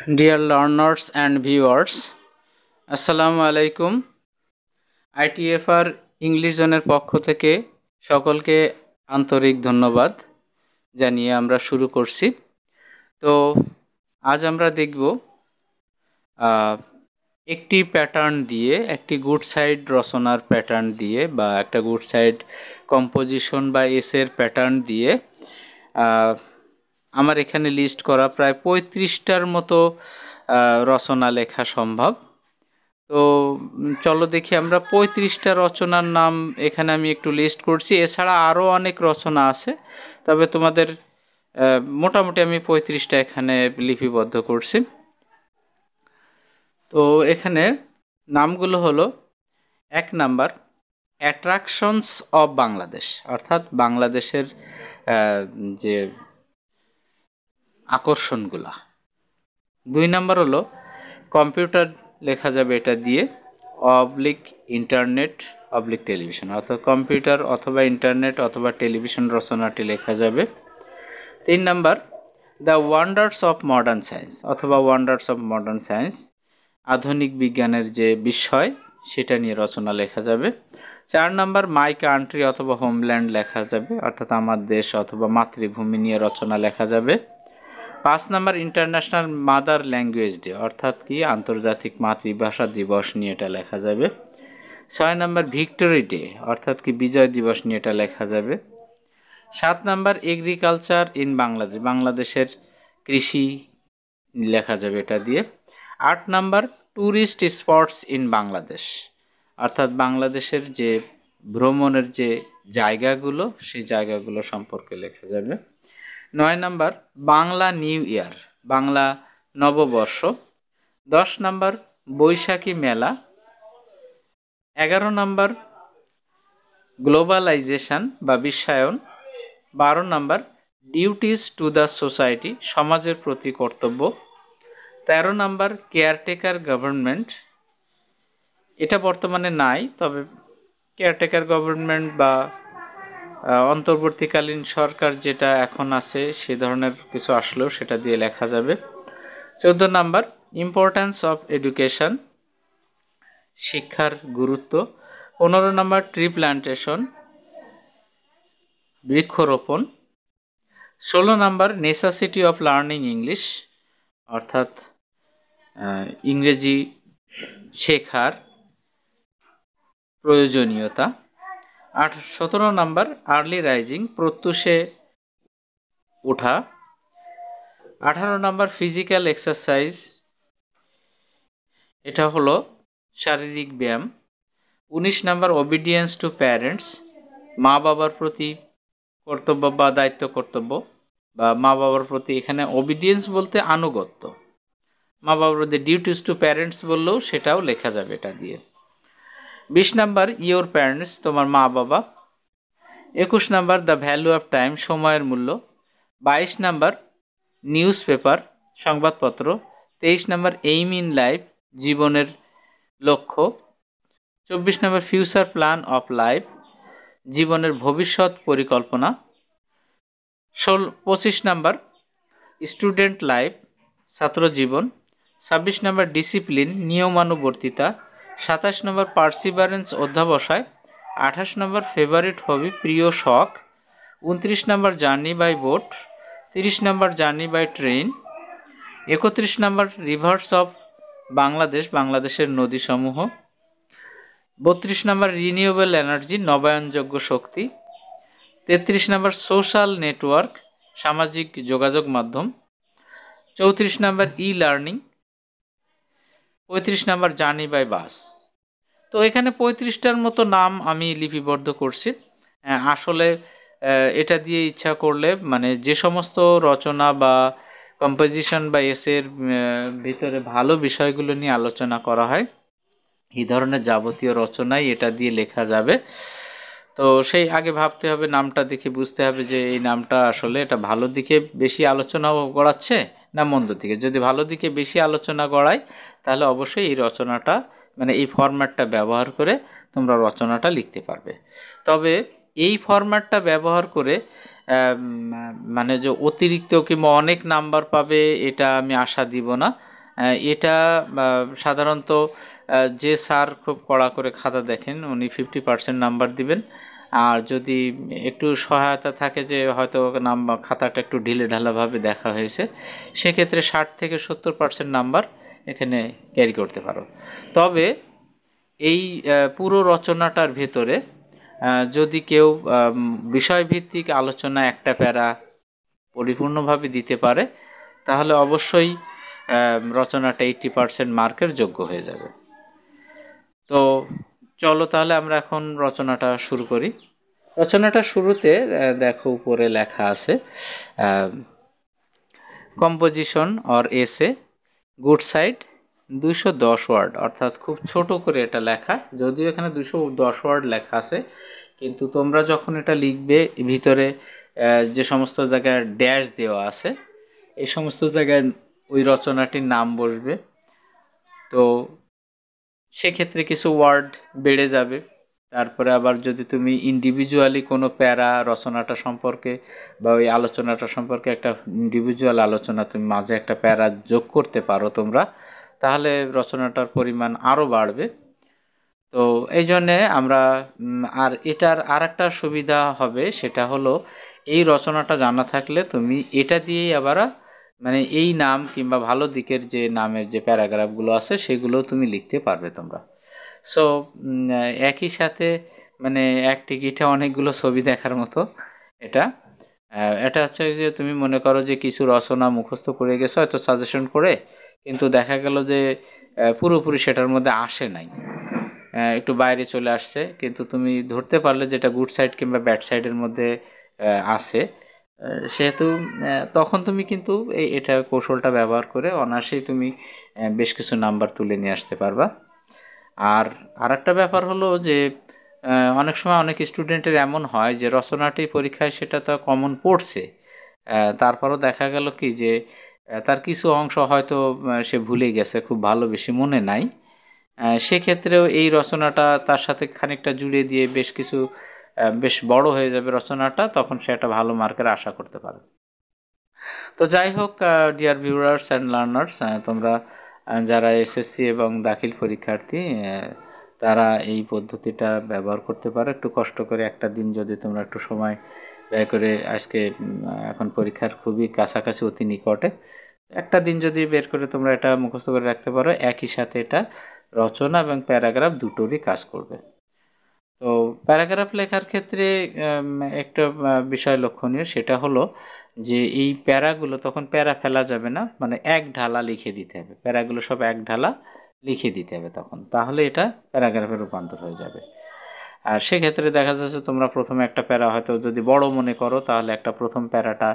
Dear learners and viewers, আসসালামু আলাইকুম। ITFR English জোনের পক্ষ থেকে সকলকে আন্তরিক ধন্যবাদ জানিয়ে আমরা শুরু করছি। তো আজ আমরা দেখব একটি প্যাটার্ন দিয়ে, একটি গুড সাইড রচনার প্যাটার্ন দিয়ে বা একটা গুড সাইড কম্পোজিশন বা এসের প্যাটার্ন দিয়ে আমার এখানে লিস্ট করা প্রায় 35টার মতো রচনা লেখা সম্ভব। তো চলো দেখি আমরা 35টা রচনার নাম এখানে আমি একটু লিস্ট করছি। এছাড়া আরও অনেক রচনা আছে, তবে তোমাদের মোটামুটি আমি 35টা এখানে লিপিবদ্ধ করছি। তো এখানে নামগুলো হলো, 1 নাম্বার অ্যাট্রাকশনস অফ বাংলাদেশ, অর্থাৎ বাংলাদেশের যে আকর্ষণগুলা। 2 নাম্বার হলো কম্পিউটার, লেখা যাবে এটা দিয়ে, অবলিক ইন্টারনেট অবলিক টেলিভিশন, অর্থাৎ কম্পিউটার অথবা ইন্টারনেট অথবা টেলিভিশন রচনাটি লেখা যাবে। 3 number the wonders of modern science অথবা ওয়ান্ডার্স অফ মডার্ন সায়েন্স, আধুনিক বিজ্ঞানের যে বিষয় সেটা নিয়ে রচনা লেখা যাবে। 4 নাম্বার মাই কান্ট্রি অথবা হোমল্যান্ড লেখা যাবে, অর্থাৎ আমার দেশ অথবা মাতৃভূমি নিয়ে রচনা লেখা যাবে। 5 number international mother language day, অর্থাৎ কি আন্তর্জাতিক মাতৃভাষা দিবস নিয়ে এটা লেখা যাবে। 6 নাম্বার ভিক্টোরি ডে, অর্থাৎ কি বিজয় দিবস নিয়ে এটা লেখা যাবে। 7 নাম্বার এগ্রিকালচার ইন বাংলাদেশ, বাংলাদেশের কৃষি লেখা যাবে এটা দিয়ে। 8 number tourist spots in Bangladesh, অর্থাৎ বাংলাদেশের যে ভ্রমণের যে জায়গাগুলো সেই জায়গাগুলো সম্পর্কে লেখা যাবে। 9 number Bangla new year, Bangla নববর্ষ। 10 নাম্বার বৈশাখী মেলা। 11 নাম্বার গ্লোবালাইজেশন বা বিশ্বায়ন। 12 number duties to the society, সমাজের প্রতি কর্তব্য। 13 নাম্বার কেয়ারটেকার গভর্নমেন্ট, এটা বর্তমানে নাই, তবে কেয়ারটেকার গভর্নমেন্ট বা অন্তর্বর্তীকালীন সরকার যেটা এখন আছে সে ধরনের কিছু আসলেও সেটা দিয়ে লেখা যাবে। 14 নাম্বার ইম্পর্ট্যান্স অফ এডুকেশন, শিক্ষার গুরুত্ব। 15 নাম্বার ট্রি প্ল্যান্টেশন, বৃক্ষরোপণ। 16 number necessity of learning English, অর্থাৎ ইংরেজি শেখার প্রয়োজনীয়তা। 17 নাম্বার আর্লি রাইজিং, প্রত্যুষে ওঠা। 18 নাম্বার ফিজিক্যাল এক্সারসাইজ, এটা হলো শারীরিক ব্যায়াম। 19 নাম্বার ওবিডিয়েন্স টু প্যারেন্টস, মা বাবার প্রতি কর্তব্য বা দায়িত্ব কর্তব্য বা মা বাবার প্রতি, এখানে ওবিডিয়েন্স বলতে আনুগত্য, মা বাবার প্রতি ডিউটিস টু প্যারেন্টস বললেও সেটাও লেখা যাবে এটা দিয়ে। 20 নাম্বার ইয়োর প্যারেন্টস, তোমার মা বাবা। 21 number the value of time, সময়ের মূল্য। 22 নাম্বার নিউজ পেপার, সংবাদপত্র। 23 নাম্বার এইম ইন লাইফ, জীবনের লক্ষ্য। 24 number future plan of life, জীবনের ভবিষ্যৎ পরিকল্পনা। 25 নাম্বার স্টুডেন্ট লাইফ, ছাত্র জীবন। 26 নাম্বার ডিসিপ্লিন, নিয়মানুবর্তিতা। 27 নম্বর পার্সিভারেন্স, অধ্যাবসায়। 28 নম্বর ফেভারিট হবি, প্রিয় শখ। 29 number journey by boat. 30 number journey by train. 31 number rivers of Bangladesh, বাংলাদেশের নদীসমূহ। 32 নম্বর রিনিউয়েবল এনার্জি, নবায়নযোগ্য শক্তি। 33 নম্বর সোশ্যাল নেটওয়ার্ক, সামাজিক যোগাযোগ মাধ্যম। 34 number e learning. 35 number journey by bus. তো এখানে 35টার মতো নাম আমি লিপিবদ্ধ করছি। আসলে এটা দিয়ে ইচ্ছা করলে মানে যে সমস্ত রচনা বা কম্পোজিশন বা এসের ভিতরে ভালো বিষয়গুলো নিয়ে আলোচনা করা হয়, এই ধরনের যাবতীয় রচনাই এটা দিয়ে লেখা যাবে। তো সেই আগে ভাবতে হবে, নামটা দেখে বুঝতে হবে যে এই নামটা আসলে এটা ভালো দিকে বেশি আলোচনা গড়াচ্ছে না মন্দ দিকে। যদি ভালো দিকে বেশি আলোচনা গড়ায় তাহলে অবশ্যই এই রচনাটা মানে এই ফরম্যাটটা ব্যবহার করে তোমরা রচনাটা লিখতে পারবে। তবে এই ফরম্যাটটা ব্যবহার করে মানে যে অতিরিক্ত কিংবা অনেক নাম্বার পাবে এটা আমি আশা দিব না। এটা সাধারণত যে স্যার খুব কড়া করে খাতা দেখেন উনি 50% নাম্বার দিবেন, আর যদি একটু সহায়তা থাকে যে হয়তো নাম্বার খাতাটা একটু ঢিলে ঢালাভাবে দেখা হয়েছে, সেক্ষেত্রে 60 থেকে 70% নাম্বার এখানে ক্যারি করতে পারো। তবে এই পুরো রচনাটার ভেতরে যদি কেউ বিষয়ভিত্তিক আলোচনা একটা প্যারা পরিপূর্ণভাবে দিতে পারে, তাহলে অবশ্যই রচনাটা 80% মার্কের যোগ্য হয়ে যাবে। তো চলো তাহলে আমরা এখন রচনাটা শুরু করি। রচনাটা শুরুতে দেখো উপরে লেখা আছে কম্পোজিশন অর এসে গুড সাইড 210 ওয়ার্ড, অর্থাৎ খুব ছোট করে এটা লেখা। যদিও এখানে 210 ওয়ার্ড লেখা আছে, কিন্তু তোমরা যখন এটা লিখবে ভিতরে যে সমস্ত জায়গায় ড্যাশ দেওয়া আছে এই সমস্ত জায়গায় ওই রচনাটির নাম বসবে, তো সেক্ষেত্রে কিছু ওয়ার্ড বেড়ে যাবে। তারপরে আবার যদি তুমি ইন্ডিভিজুয়ালি কোনো প্যারা রচনাটা সম্পর্কে বা ওই আলোচনাটা সম্পর্কে একটা ইন্ডিভিজুয়াল আলোচনা তুমি মাঝে একটা প্যারা যোগ করতে পারো তোমরা, তাহলে রচনাটার পরিমাণ আরও বাড়বে। তো এই জন্যে আমরা আর এটার আর একটা সুবিধা হবে, সেটা হলো এই রচনাটা জানা থাকলে তুমি এটা দিয়েই আবার মানে এই নাম কিংবা ভালো দিকের যে নামের যে প্যারাগ্রাফগুলো আছে সেগুলো তুমি লিখতে পারবে তোমরা। সো একই সাথে মানে এক টিকিটে অনেকগুলো ছবি দেখার মতো এটা। এটা হচ্ছে যে তুমি মনে করো যে কিছু রচনা মুখস্থ করে গেছো হয়তো সাজেশন করে, কিন্তু দেখা গেল যে পুরোপুরি সেটার মধ্যে আসে নাই, একটু বাইরে চলে আসছে, কিন্তু তুমি ধরতে পারলে যেটা গুড সাইড কিংবা ব্যাড সাইডের মধ্যে আছে, সেহেতু তখন তুমি কিন্তু এটা কৌশলটা ব্যবহার করে অনায়াসেই তুমি বেশ কিছু নাম্বার তুলে নিয়ে আসতে পারবা। আর আরেকটা ব্যাপার হলো যে অনেক সময় অনেক স্টুডেন্টের এমন হয় যে রচনাটি পরীক্ষায় সেটা তো কমন পড়ছে, তারপরও দেখা গেল কি যে তার কিছু অংশ হয়তো সে ভুলে গেছে, খুব ভালো বেশি মনে নাই। সেক্ষেত্রেও এই রচনাটা তার সাথে খানিকটা জুড়ে দিয়ে বেশ কিছু বেশ বড় হয়ে যাবে রচনাটা, তখন সে একটা ভালো মার্কের আশা করতে পারে। তো যাই হোক ডিয়ার ভিউয়ার্স অ্যান্ড লার্নার্স, তোমরা যারা এসএসসি এবং দাখিল পরীক্ষার্থী তারা এই পদ্ধতিটা ব্যবহার করতে পারো। একটু কষ্ট করে একটা দিন যদি তোমরা একটু সময় ব্যয় করে, আজকে এখন পরীক্ষার খুবই কাছাকাছি অতি নিকটে, একটা দিন যদি বের করে তোমরা এটা মুখস্থ করে রাখতে পারো, একই সাথে এটা রচনা এবং প্যারাগ্রাফ দুটোরই কাজ করবে। তো প্যারাগ্রাফ লেখার ক্ষেত্রে একটা বিষয় লক্ষণীয়, সেটা হলো যে এই প্যারাগুলো তখন প্যারা ফেলা যাবে না, মানে এক ঢালা লিখে দিতে হবে, প্যারাগুলো সব এক ঢালা লিখে দিতে হবে তখন, তাহলে এটা প্যারাগ্রাফে রূপান্তর হয়ে যাবে। আর সেক্ষেত্রে দেখা যাচ্ছে তোমরা প্রথমে একটা প্যারা হয়তো যদি বড় মনে করো, তাহলে একটা প্রথম প্যারাটা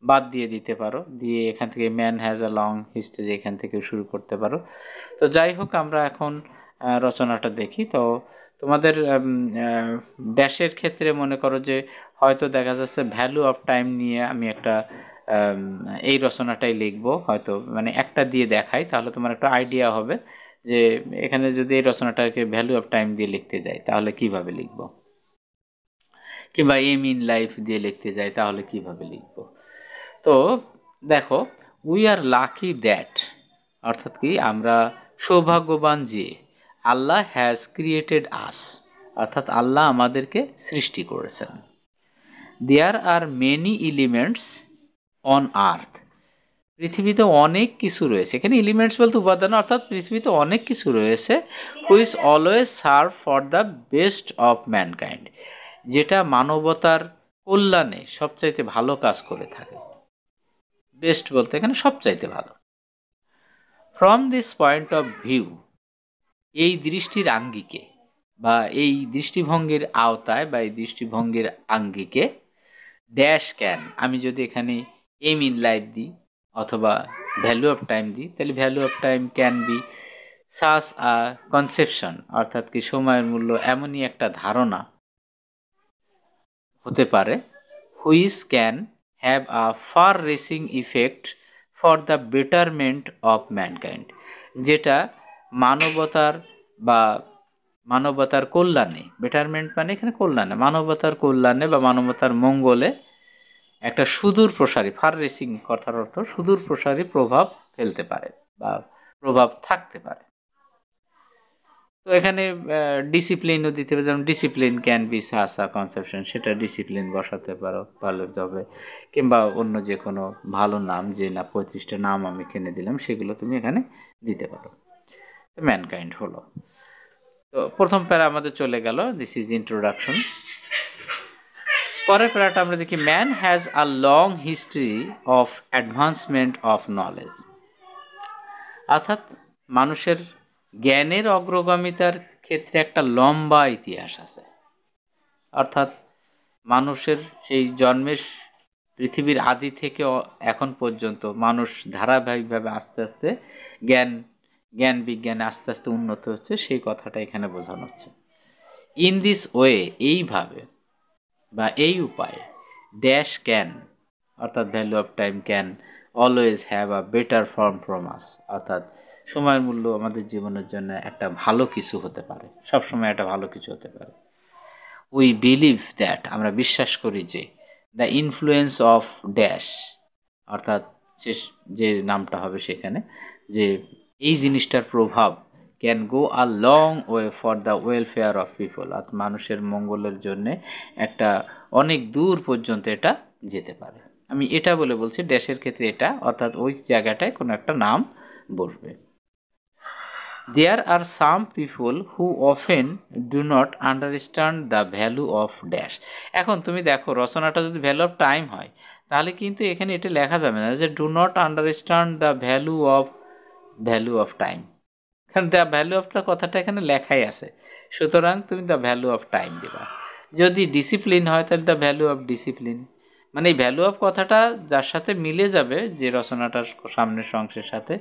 বাদ দিয়ে দিতে পারো, দিয়ে এখান থেকে man has a long history এখান থেকে শুরু করতে পারো। তো যাই হোক আমরা এখন রচনাটা দেখি। তো তোমাদের ড্যাশের ক্ষেত্রে মনে করো যে হয়তো দেখা যাচ্ছে ভ্যালু অফ টাইম নিয়ে আমি একটা এই রচনাটাই লিখবো, হয়তো মানে একটা দিয়ে দেখাই, তাহলে তোমার একটা আইডিয়া হবে যে এখানে যদি এই রচনাটাকে ভ্যালু অফ টাইম দিয়ে লিখতে যাই তাহলে কিভাবে লিখব, কিংবা এম ইন লাইফ দিয়ে লিখতে যাই তাহলে কিভাবে লিখব। তো দেখো, উই আর লাকি দ্যাট, অর্থাৎ কি আমরা সৌভাগ্যবান যে আল্লাহ হ্যাজ ক্রিয়েটেড আস, অর্থাৎ আল্লাহ আমাদেরকে সৃষ্টি করেছেন। There are many elements on earth, পৃথিবীতে অনেক কিছু রয়েছে, এখানে এলিমেন্টস বলতে উপাদান, অর্থাৎ পৃথিবীতে অনেক কিছু রয়েছে, which always serve for the best of mankind, যেটা মানবতার কল্যাণে সবচাইতে ভালো কাজ করে থাকে। বেস্ট বলতে এখানে সবচাইতে ভালো। From this point of view, এই দৃষ্টির আঙ্গিকে বা এই দৃষ্টিভঙ্গির আওতায় বা এই দৃষ্টিভঙ্গির আঙ্গিকে, ড্যাশ ক্যান, আমি যদি এখানে এম ইন লাইফ দিই অথবা ভ্যালু অফ টাইম দিই, তাহলে value of time can be such a conception, অর্থাৎ কি সময়ের মূল্য এমনই একটা ধারণা হতে পারে, which can have a far reaching effect for the betterment of mankind, যেটা মানবতার বা মানবতার কল্যাণে, বেটারমেন্ট মানে এখানে কল্যাণে, মানবতার কল্যাণে বা মানবতার মঙ্গলে একটা সুদূর প্রসারী, ফার রেসিং কথার অর্থ সুদূর প্রসারী প্রভাব ফেলতে পারে বা প্রভাব থাকতে পারে। তো এখানে ডিসিপ্লিনও দিতে পারে, যেমন ডিসিপ্লিন ক্যান বি সাসা কনসেপশন, সেটা ডিসিপ্লিন বসাতে পারো ভালো হবে, কিংবা অন্য যে কোনো ভালো নাম, যে না 25টা নাম আমি এখানে দিলাম সেগুলো তুমি এখানে দিতে পারো। ম্যানকাইন্ড হলো। তো প্রথম প্যারা আমাদের চলে গেল, দিস ইজ ইন্ট্রোডাকশন। পরের প্যারাটা আমরা দেখি, man has a long history of advancement of knowledge. অর্থাৎ মানুষের জ্ঞানের অগ্রগামিতার ক্ষেত্রে একটা লম্বা ইতিহাস আছে। অর্থাৎ মানুষের সেই জন্মের পৃথিবীর আদি থেকে এখন পর্যন্ত মানুষ ধারাবাহিকভাবে আস্তে আস্তে জ্ঞান বিজ্ঞানে আস্তে আস্তে উন্নত হচ্ছে, সেই কথাটা এখানে বোঝানো হচ্ছে। ইন দিস ওয়ে, এইভাবে বা এই উপায়ে, ড্যাশ ক্যান, অর্থাৎ value of time can always have a better form from আস, অর্থাৎ সময়ের মূল্য আমাদের জীবনের জন্য একটা ভালো কিছু হতে পারে, সবসময় একটা ভালো কিছু হতে পারে। উই বিলিভ দ্যাট, আমরা বিশ্বাস করি যে, দ্য ইনফ্লুয়েন্স অফ ড্যাশ, অর্থাৎ যে নামটা হবে সেখানে, যে এই জিনিসটার প্রভাব can go a long way for the welfare of people, অর্থাৎ মানুষের মঙ্গলের জন্য একটা অনেক দূর পর্যন্ত এটা যেতে পারে। আমি এটা বলে বলছি ড্যাশের ক্ষেত্রে এটা, অর্থাৎ ওই জায়গাটায় কোনো একটা নাম বসবে। There are some people who often do not understand the value of dash. এখন তুমি দেখো রচনাটা যদি ভ্যালু অফ টাইম হয়, তাহলে কিন্তু এখানে এটা লেখা যাবে না যে do not understand the value of time, কারণ দ্য ভ্যালু অফ দ্য কথাটা এখানে লেখাই আছে, সুতরাং তুমি দ্য ভ্যালু অফ টাইম দিবা। যদি ডিসিপ্লিন হয় তাহলে দ্য ভ্যালু অফ ডিসিপ্লিন, মানে এই ভ্যালু অফ কথাটা যার সাথে মিলে যাবে, যে রচনাটার সামনের অংশের সাথে,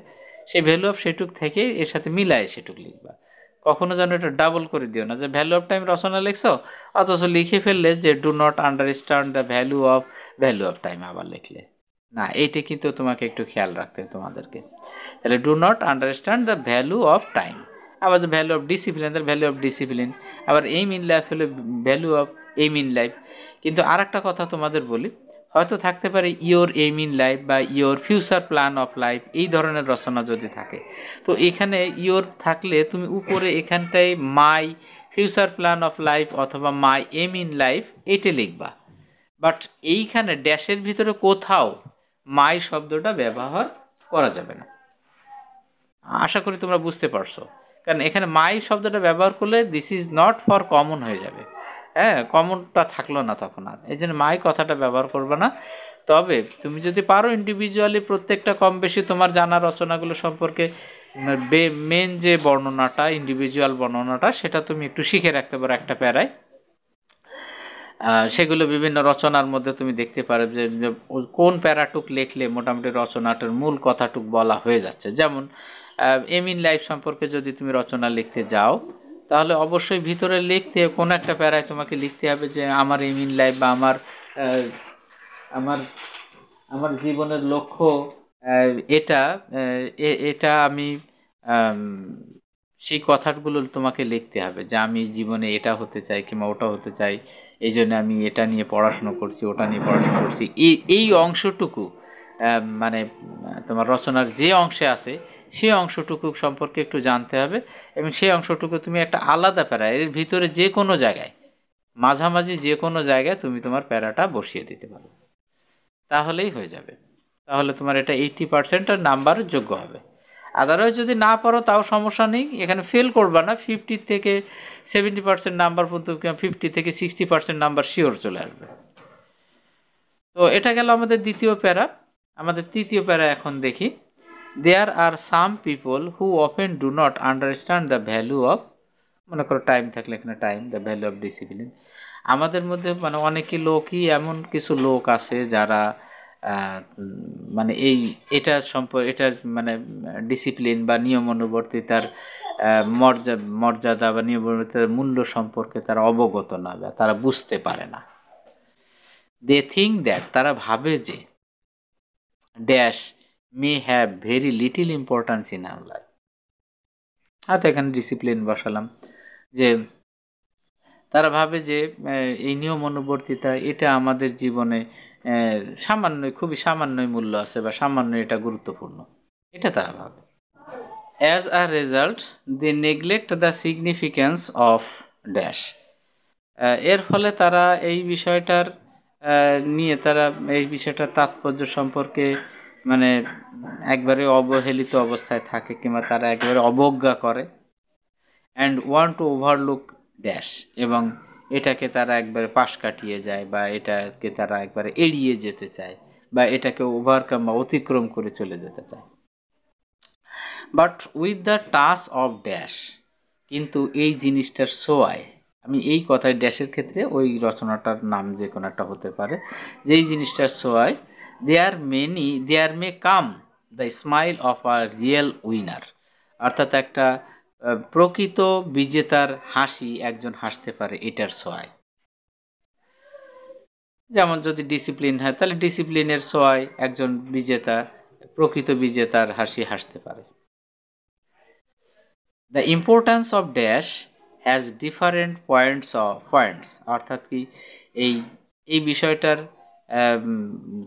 সেই ভ্যালু অফ সেটুক থেকে এর সাথে মিলায় সেটুক লিখবা। কখনো যেন এটা ডাবল করে দিও না যে ভ্যালু অফ টাইম রচনা লিখছো অথচ লিখে ফেললে যে do not understand the value of time আবার লিখলে না, এইটা কিন্তু তোমাকে একটু খেয়াল রাখতে হবে তোমাদেরকে। তাহলে do not understand the value of time, আবার the value of discipline, the value of discipline, আবার এইম ইন লাইফ হলো value of aim in life. কিন্তু আর একটা কথা তোমাদের বলি, হয়তো থাকতে পারে ইয়োর এইম ইন লাইফ বা your future plan of life, এই ধরনের রচনা যদি থাকে, তো এখানে ইয়োর থাকলে তুমি উপরে এখানটায় my future plan of life অথবা মাই এইম ইন লাইফ এটা লিখবা। বাট এইখানে ড্যাশের ভিতরে কোথাও মাই শব্দটা ব্যবহার করা যাবে না। আশা করি তোমরা বুঝতে পারছো, কারণ এখানে মাই শব্দটা ব্যবহার করলে this is not for common হয়ে যাবে, হ্যাঁ, কমনটা থাকলো না তখন আর, এই জন্য মাই কথাটা ব্যবহার করবে না। তবে তুমি যদি পারো ইন্ডিভিজুয়ালি প্রত্যেকটা কম বেশি তোমার জানা রচনাগুলো সম্পর্কে মেন যে বর্ণনাটা, ইন্ডিভিজুয়াল বর্ণনাটা, সেটা তুমি একটু শিখে রাখতে পারো একটা প্যারায়। সেগুলো বিভিন্ন রচনার মধ্যে তুমি দেখতে পারো যে কোন প্যারাটুক লিখলে মোটামুটি রচনাটার মূল কথাটুক বলা হয়ে যাচ্ছে। যেমন এম ইন লাইফ সম্পর্কে যদি তুমি রচনা লিখতে যাও, তাহলে অবশ্যই ভিতরে লিখতে কোনো একটা প্যারায় তোমাকে লিখতে হবে যে আমার এম ইন লাইফ বা আমার আমার জীবনের লক্ষ্য এটা এটা আমি সেই কথাগুলো তোমাকে লিখতে হবে যে আমি জীবনে এটা হতে চাই কিংবা ওটা হতে চাই, এই জন্য আমি এটা নিয়ে পড়াশোনা করছি, ওটা নিয়ে পড়াশোনা করছি, এই অংশটুকু মানে তোমার রচনার যে অংশে আছে সেই অংশটুকু সম্পর্কে একটু জানতে হবে, এবং সেই অংশটুকু তুমি একটা আলাদা প্যারা এর ভিতরে যে কোনো জায়গায়, মাঝামাঝি যে কোনো জায়গায় তুমি তোমার প্যারাটা বসিয়ে দিতে পারো, তাহলেই হয়ে যাবে। তাহলে তোমার এটা 80% নাম্বার যোগ্য হবে। আদারওয়াইজ যদি না পারো তাও সমস্যা নেই, এখানে ফেল করবা না, 50 থেকে 70% নাম্বার পর্যন্ত, 50 থেকে 60% নাম্বার শিওর চলে আসবে। তো এটা গেল আমাদের দ্বিতীয় প্যারা। আমাদের তৃতীয় প্যারা এখন দেখি, there are some people who often do not understand the value of, মনে করো টাইম থাকলে এখানে time, the value of discipline. আমাদের মধ্যে মানে অনেকে লোকই, এমন কিছু লোক আছে যারা মানে এটার মানে ডিসিপ্লিন বা নিয়ম অনুবর্তিতার মর্যাদা বা নিয়ম অনুবর্তিতার মূল্য সম্পর্কে তারা অবগত না, বা তারা বুঝতে পারে না। দে থিঙ্ক দ্যাট, তারা ভাবে যে dash may have very little importance in our life. হয়তো এখানে ডিসিপ্লিন বসালাম, যে তারা ভাবে যে এই নিয়ম অনুবর্তিতা এটা আমাদের জীবনে সামান্যই, খুবই সামান্যই মূল্য আছে বা সামান্য এটা গুরুত্বপূর্ণ, এটা তারা ভাবে। As a result, they neglect the significance of dash. এর ফলে তারা এই বিষয়টার নিয়ে তারা এই বিষয়টার তাৎপর্য সম্পর্কে মানে একবারে অবহেলিত অবস্থায় থাকে কিংবা তারা একবারে অবজ্ঞা করে। And want to overlook dash, এবং এটাকে তারা একবারে পাশ কাটিয়ে যায় বা এটাকে তারা একবারে এড়িয়ে যেতে চায় বা এটাকে ওভারকাম বা অতিক্রম করে চলে যেতে চায়। But with the touch of dash, কিন্তু এই জিনিসটার ছোঁয়ায়, আমি এই কথায় ড্যাশের ক্ষেত্রে ওই রচনাটার নাম যে কোনো একটা হতে পারে, যেই জিনিসটার ছোঁয়ায় there may come the smile of a real winner, অর্থাৎ একটা প্রকৃত বিজেতার হাসি একজন হাসতে পারে এটার ছোঁয়ায়। যেমন যদি ডিসিপ্লিন হয় তাহলে ডিসিপ্লিনের ছোঁয়ায় একজন বিজেতা, প্রকৃত বিজেতার হাসি হাসতে পারে। The importance of dash has different points, অর্থাৎ কি এই বিষয়টার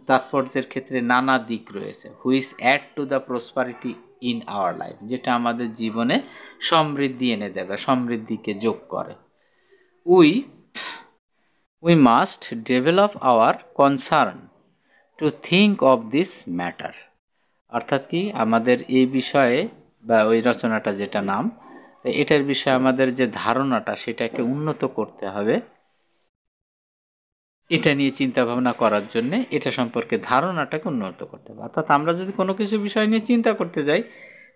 তাৎপর্যের ক্ষেত্রে নানা দিক রয়েছে। Which add to the prosperity in our life, যেটা আমাদের জীবনে সমৃদ্ধি এনে দেবে, সমৃদ্ধিকে যোগ করে। We must develop our concern to think of this matter, অর্থাৎ কি আমাদের এই বিষয়ে বা ওই রচনাটা যেটা নাম, এটার বিষয়ে আমাদের যে ধারণাটা সেটাকে উন্নত করতে হবে, এটা নিয়ে চিন্তা ভাবনা করার জন্য এটা সম্পর্কে ধারণাটাকে উন্নত করতে হবে। অর্থাৎ আমরা যদি কোনো কিছু বিষয় নিয়ে চিন্তা করতে যাই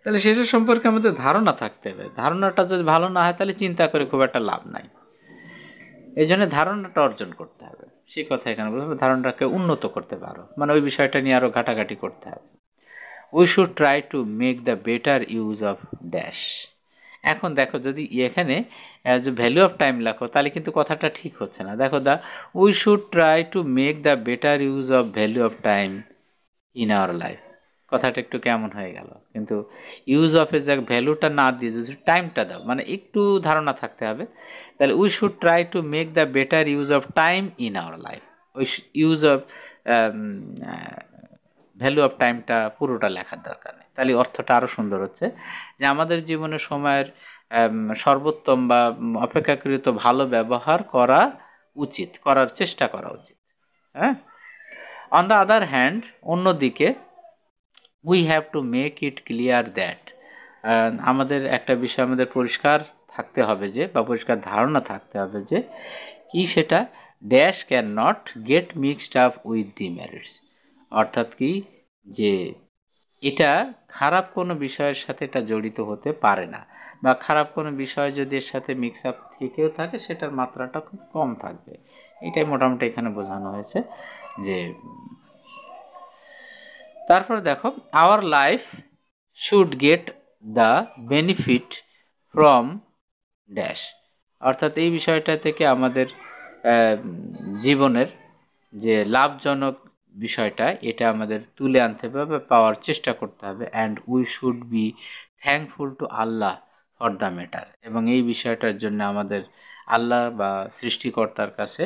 তাহলে সেটা সম্পর্কে আমাদের ধারণা থাকতে হবে। ধারণাটা যদি ভালো না হয় তাহলে চিন্তা করে খুব একটা লাভ নাই। এই জন্য ধারণাটা অর্জন করতে হবে, সেই কথা এখানে বলবো, ধারণাটাকে উন্নত করতে পারো, মানে ওই বিষয়টা নিয়ে আরো ঘাটাঘাটি করতে হবে। We should try to make the better use of dash. এখন দেখো যদি এখানে যে ভ্যালু অফ টাইম লেখো তাহলে কিন্তু কথাটা ঠিক হচ্ছে না। দেখো we should try to make the better use of value of time in our life, কথাটা একটু কেমন হয়ে গেল। কিন্তু ইউজ অফের যে ভ্যালুটা না দিয়ে যদি টাইমটা দাও, মানে একটু ধারণা থাকতে হবে, তাহলে we should try to make the better use of time in our life. ওই ইউজ অফ ভ্যালু অফ টাইমটা পুরোটা লেখার দরকার নেই, তাহলে অর্থটা আরও সুন্দর হচ্ছে যে আমাদের জীবনের সময়ের সর্বোত্তম বা অপেক্ষাকৃত ভালো ব্যবহার করা উচিত, করার চেষ্টা করা উচিত। হ্যাঁ, অন দ্য আদার হ্যান্ড, অন্যদিকে we have to make it clear that, আমাদের একটা বিষয় আমাদের পরিষ্কার থাকতে হবে যে, বা পরিষ্কার ধারণা থাকতে হবে যে কি সেটা, dash can not get mixed up with the merits, অর্থাৎ কি যে এটা খারাপ কোনো বিষয়ের সাথে এটা জড়িত হতে পারে না, বা খারাপ কোনো বিষয় যদি এর সাথে মিক্স আপ থেকেও থাকে সেটার মাত্রাটা খুব কম থাকবে, এটাই মোটামুটি এখানে বোঝানো হয়েছে। যে তারপরে দেখো, our life should get the benefit from dash, অর্থাৎ এই বিষয়টা থেকে আমাদের জীবনের যে লাভজনক বিষয়টা এটা আমাদের তুলে আনতে হবে বা পাওয়ার চেষ্টা করতে হবে। And we should be thankful to Allah for the matter, এবং এই বিষয়টার জন্য আমাদের আল্লাহ বা সৃষ্টিকর্তার কাছে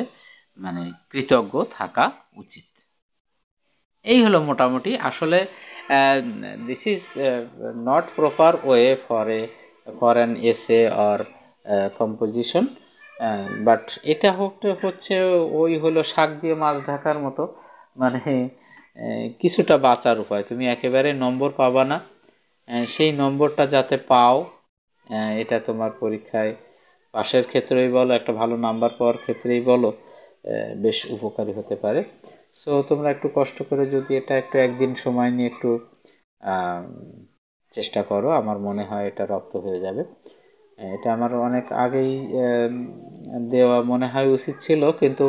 মানে কৃতজ্ঞ থাকা উচিত। এই হলো মোটামুটি। আসলে this is not proper way for an essay or composition, but এটা হচ্ছে ওই হলো শাক দিয়ে মাছ ঢাকার মতো, মানে কিছুটা বাঁচার উপায়। তুমি একেবারে নম্বর পাবা না, সেই নম্বরটা যাতে পাও, এটা তোমার পরীক্ষায় পাশের ক্ষেত্রেই বলো, একটা ভালো নাম্বার পাওয়ার ক্ষেত্রেই বলো, বেশ উপকারী হতে পারে। সো তোমরা একটু কষ্ট করে যদি এটা একটু একদিন সময় নিয়ে একটু চেষ্টা করো, আমার মনে হয় এটা রপ্ত হয়ে যাবে। এটা আমার অনেক আগেই দেওয়া মনে হয় উচিত ছিল, কিন্তু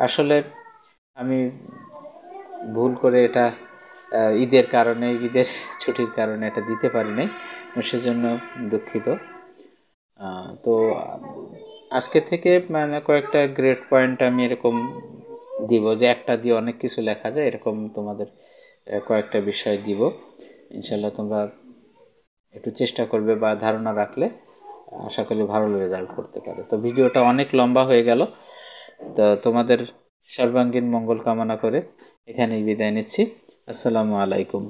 আসলে আমি ভুল করে এটা ঈদের কারণে, ঈদের ছুটির কারণে এটা দিতে পারিনি, সেজন্য দুঃখিত। তো আজকে থেকে মানে কয়েকটা গ্রেড পয়েন্ট আমি এরকম দিব, যে একটা দিয়ে অনেক কিছু লেখা যায়, এরকম তোমাদের কয়েকটা বিষয় দিব। ইনশাল্লাহ তোমরা একটু চেষ্টা করবে বা ধারণা রাখলে আশা করি ভালো রেজাল্ট করতে পারে। তো ভিডিওটা অনেক লম্বা হয়ে গেল, তো তোমাদের সর্বাঙ্গীন মঙ্গল কামনা করে এখানেই বিদায় নিচ্ছি। আসসালামু আলাইকুম।